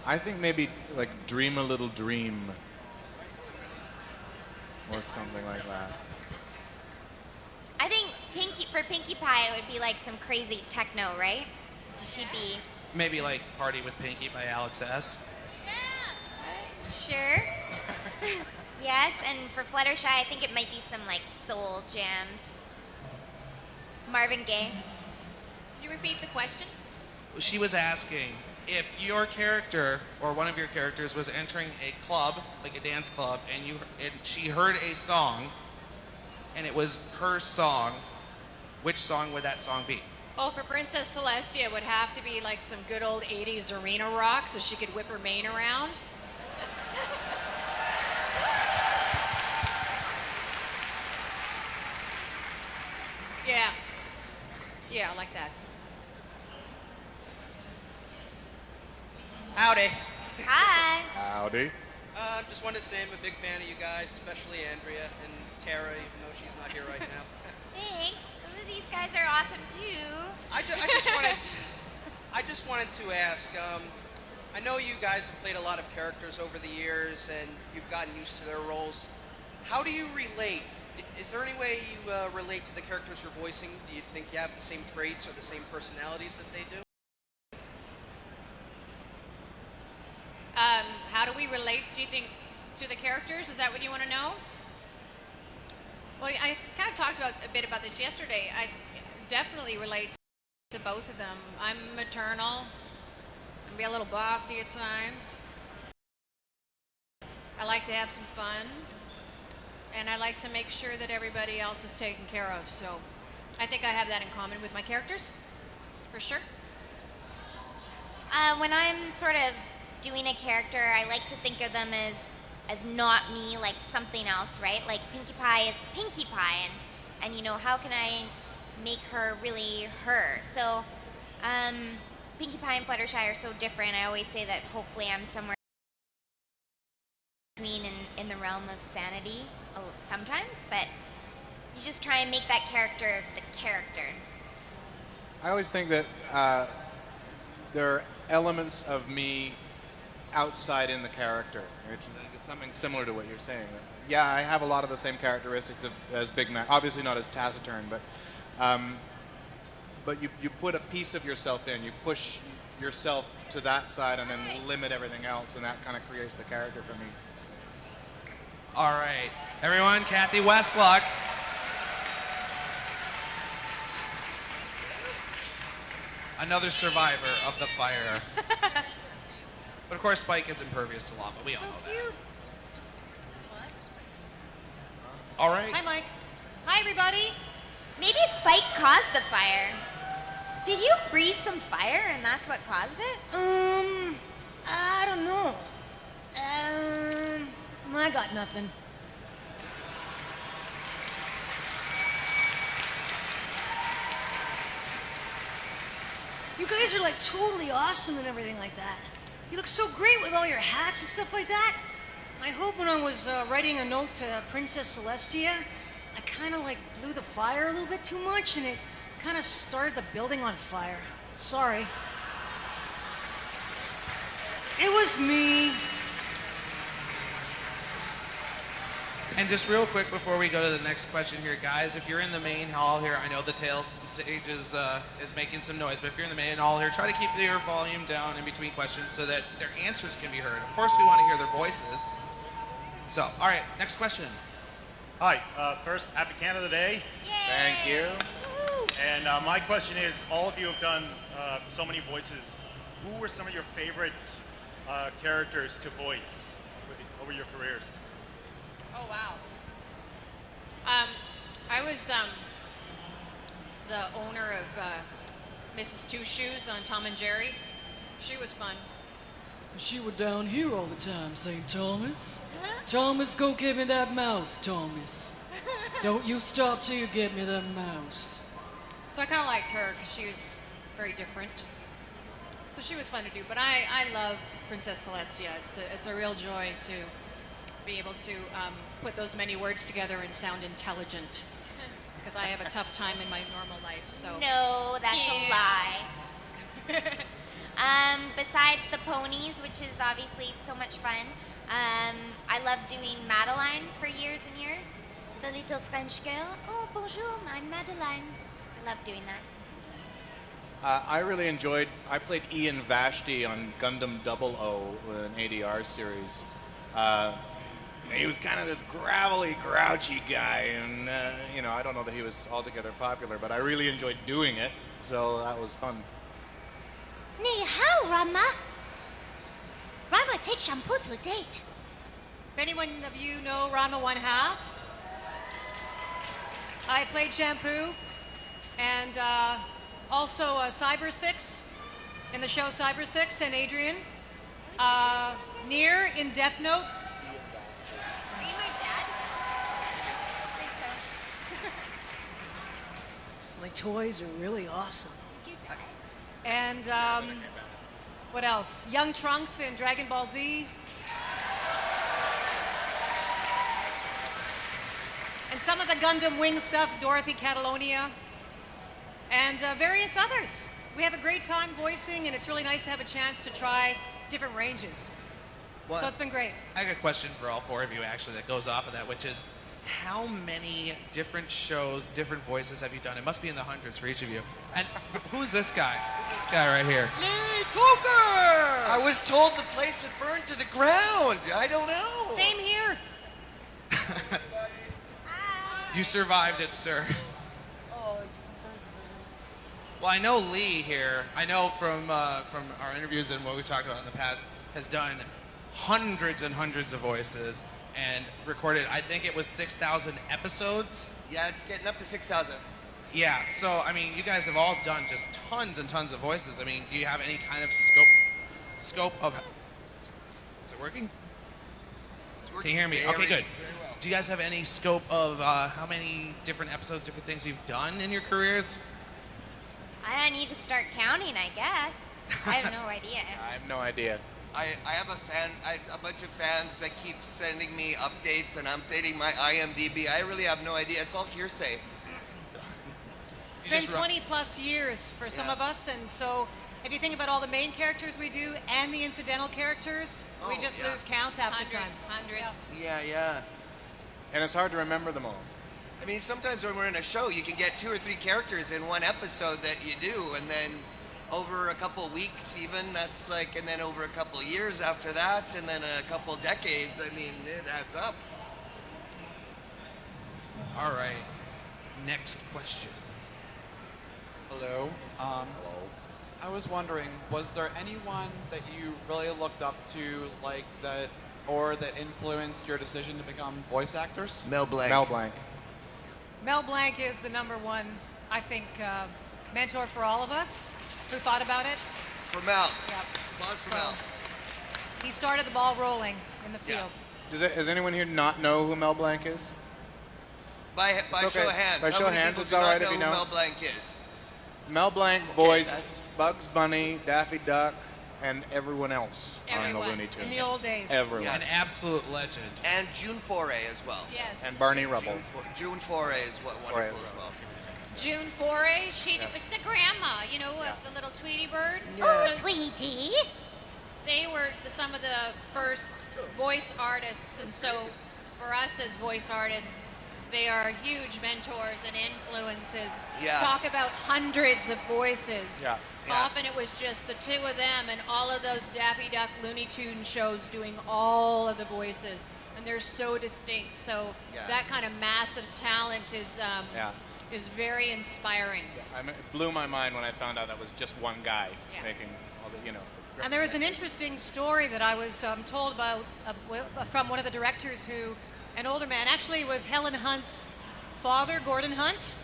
I think maybe like Dream a Little Dream. Or something like that. I think for Pinkie Pie, it would be like some crazy techno, right? She'd be... Maybe like Party with Pinkie by Alex S. Sure. Yes, and for Fluttershy, I think it might be some like soul jams. Marvin Gaye. Can you repeat the question? She was asking if your character or one of your characters was entering a club, like a dance club, and she heard a song, and it was her song, which song would that song be? Well, for Princess Celestia, it would have to be like some good old 80s arena rock so she could whip her mane around. Yeah. Yeah, I like that. Howdy. Hi. Howdy. Just wanted to say I'm a big fan of you guys, especially Andrea and Tara, even though she's not here right now. Thanks. These guys are awesome too. I just wanted to ask. I know you guys have played a lot of characters over the years, and you've gotten used to their roles. How do you relate? Is there any way you relate to the characters you're voicing? Do you think you have the same traits or the same personalities that they do? How do we relate, do you think, to the characters? Is that what you want to know? Well, I kind of talked a bit about this yesterday. I definitely relate to both of them. I'm maternal. I can be a little bossy at times. I like to have some fun. And I like to make sure that everybody else is taken care of. So I think I have that in common with my characters, for sure. When I'm sort of doing a character, I like to think of them as not me, like something else, right? Like Pinkie Pie is Pinkie Pie, and you know, how can I make her really her? So Pinkie Pie and Fluttershy are so different. I always say that hopefully I'm somewhere between in the realm of sanity sometimes, but you just try and make that character the character. I always think that there are elements of me outside in the character, which is something similar to what you're saying. Yeah, I have a lot of the same characteristics as Big Mac. Obviously not as taciturn, but you put a piece of yourself in. You push yourself to that side and then limit everything else, and that kind of creates the character for me. All right, everyone, Kathy Westlock. Another survivor of the fire. But of course, Spike is impervious to lava. We all know that. All right. Hi, Mike. Hi, everybody. Maybe Spike caused the fire. Did you breathe some fire and that's what caused it? I don't know. I got nothing. You guys are like totally awesome and everything like that. You look so great with all your hats and stuff like that. I hope when I was writing a note to Princess Celestia, I kind of like blew the fire a little bit too much and it kind of started the building on fire. Sorry. It was me. And just real quick before we go to the next question here, guys, if you're in the main hall here, I know the tails stage is making some noise, but if you're in the main hall here, try to keep your volume down in between questions so that their answers can be heard. Of course, we want to hear their voices. So, all right, next question. Hi, first, happy Canada Day. Yay! Thank you. Woo! And my question is, all of you have done so many voices. Who were some of your favorite characters to voice over your careers? Oh, wow. I was the owner of Mrs. Two Shoes on Tom and Jerry. She was fun. She were down here all the time saying, Thomas, Thomas, go get me that mouse, Thomas. Don't you stop till you get me that mouse. So I kind of liked her because she was very different. So she was fun to do. But I love Princess Celestia. It's a real joy to be able to put those many words together and sound intelligent. Because I have a tough time in my normal life. So No, that's a lie. Besides the ponies, which is obviously so much fun, I love doing Madeline for years and years. The little French girl. Oh, bonjour, I'm Madeline. I love doing that. I really enjoyed. I played Ian Vashti on Gundam 00, an ADR series. He was kind of this gravelly, grouchy guy, and I don't know that he was altogether popular, but I really enjoyed doing it, so that was fun. Ni hao, Rama. Rama, take shampoo to a date. If anyone of you know Rama One Half, I played Shampoo, and also Cyber 6 in the show Cyber 6, and Adrian. Near in Death Note. Are you my dad? I think so. My toys are really awesome. Did you die? And what else? Young Trunks in Dragon Ball Z. And some of the Gundam Wing stuff, Dorothy Catalonia. And various others. We have a great time voicing, and it's really nice to have a chance to try different ranges. Well, So it's been great. I have a question for all four of you, actually, that goes off of that, which is, how many different shows, different voices have you done? It must be in the hundreds for each of you. And who's this guy? Who's this guy right here? Lee Toker! I was told the place had burned to the ground. I don't know. Same here. You survived it, sir. Well, I know Lee here. I know from our interviews and what we talked about in the past, has done hundreds and hundreds of voices and recorded, I think it was 6,000 episodes. Yeah, it's getting up to 6,000. Yeah, so, I mean, you guys have all done just tons and tons of voices. I mean, do you have any kind of scope of... Is it working? It's Can working you hear me? very, Okay, good. very well. Do you guys have any scope of how many different episodes, different things you've done in your careers? I need to start counting, I guess. I have no idea. I have no idea. I have a bunch of fans that keep sending me updates and updating my IMDb. I really have no idea. It's all hearsay. It's been 20 plus years for some Yeah. of us, and so if you think about all the main characters we do and the incidental characters, we Oh, just yeah. lose count half the time. Hundreds. Yeah. And it's hard to remember them all. I mean, sometimes when we're in a show, you can get 2 or 3 characters in one episode that you do, and then over a couple weeks even, that's like, and then over a couple years after that, and then a couple decades, I mean, it adds up. All right. Next question. Hello. I was wondering, was there anyone that you really looked up to, like that, or that influenced your decision to become voice actors? Mel Blanc. Mel Blanc. Mel Blanc is the number one, I think, mentor for all of us who thought about it. For Mel. Yeah. Applause for So, Mel. he started the ball rolling in the Yeah. field. Does anyone here not know who Mel Blanc is? By It's okay. show of hands. By how show of many hands, people it's do all not right if you who know. Mel Blanc is? Mel Blanc voiced that's- Bugs Bunny, Daffy Duck, and everyone else on Everyone. the Looney Tunes. In the old days. Everyone. Yeah. An absolute legend. And June Foray as well. Yes. And Barney Rubble. June Foray is wonderful Foray as as well. June Foray, she was the grandma, you know, the little Tweety bird. Oh, So Tweety. they were some of the first voice artists, and so for us as voice artists, they are huge mentors and influences. Yeah. Talk about hundreds of voices. Yeah. Yeah. Often it was just the two of them and all of those Daffy Duck Looney Tune shows doing all of the voices, and they're so distinct. So Yeah. that kind of massive talent Yeah. is very inspiring. It blew my mind when I found out that was just one guy Yeah. making all the, And there was an interesting story that I was told about from one of the directors an older man, actually it was Helen Hunt's father, Gordon Hunt.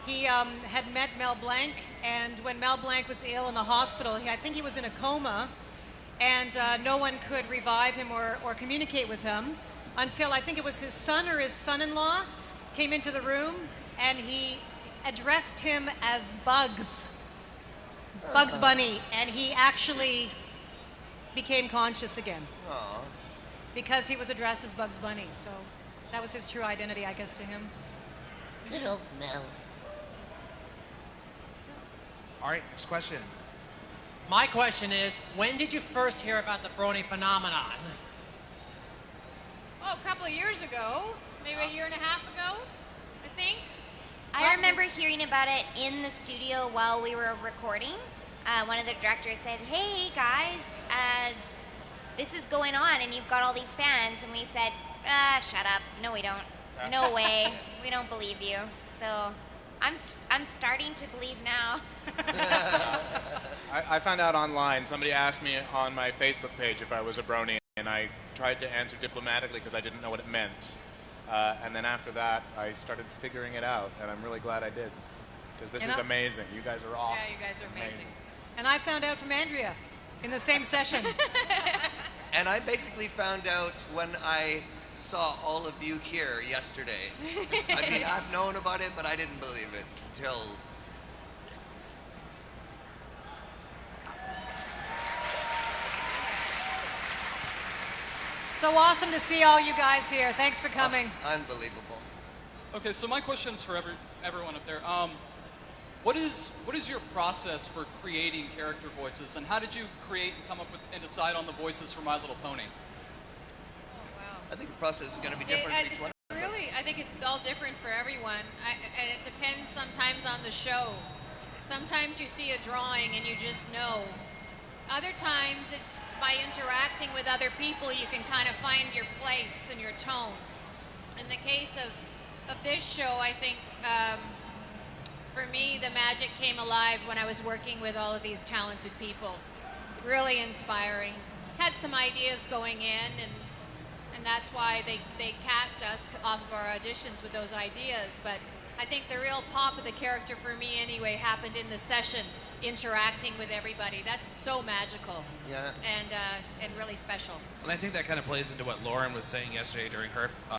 He had met Mel Blanc, and when Mel Blanc was ill in the hospital, I think he was in a coma, and no one could revive him or communicate with him until I think it was his son or his son-in-law came into the room, and he addressed him as Bugs Bunny, and he actually became conscious again Aw. because he was addressed as Bugs Bunny. So that was his true identity, I guess, to him. Good old Mel. All right, next question. My question is, when did you first hear about the Brony phenomenon? Oh, a couple of years ago, maybe a year and a half ago, I think. I remember hearing about it in the studio while we were recording. One of the directors said, "Hey guys, this is going on, and you've got all these fans." And we said, "Shut up! No, we don't. No way. We don't believe you." So, I'm starting to believe now. I found out online. Somebody asked me on my Facebook page if I was a brony, and I tried to answer diplomatically because I didn't know what it meant. And then after that, I started figuring it out, and I'm really glad I did, because this is amazing. You guys are awesome. Yeah, you guys are amazing. And I found out from Andrea in the same session. And I basically found out when I saw all of you here yesterday. I mean, I've known about it, but I didn't believe it until... So awesome to see all you guys here. Thanks for coming. Unbelievable. Okay, so my question's for everyone up there. What is your process for creating character voices, and how did you create and come up with and decide on the voices for My Little Pony? I think the process is going to be different for each one. Really, I think it's all different for everyone, and it depends sometimes on the show. Sometimes you see a drawing and you just know. Other times it's by interacting with other people you can kind of find your place and your tone. In the case of this show, I think for me the magic came alive when I was working with all of these talented people. Really inspiring. Had some ideas going in, and that's why they cast us off of our auditions with those ideas. But I think the real pop of the character for me anyway happened in the session, interacting with everybody. That's so magical. Yeah. And really special. And I think that kind of plays into what Lauren was saying yesterday during her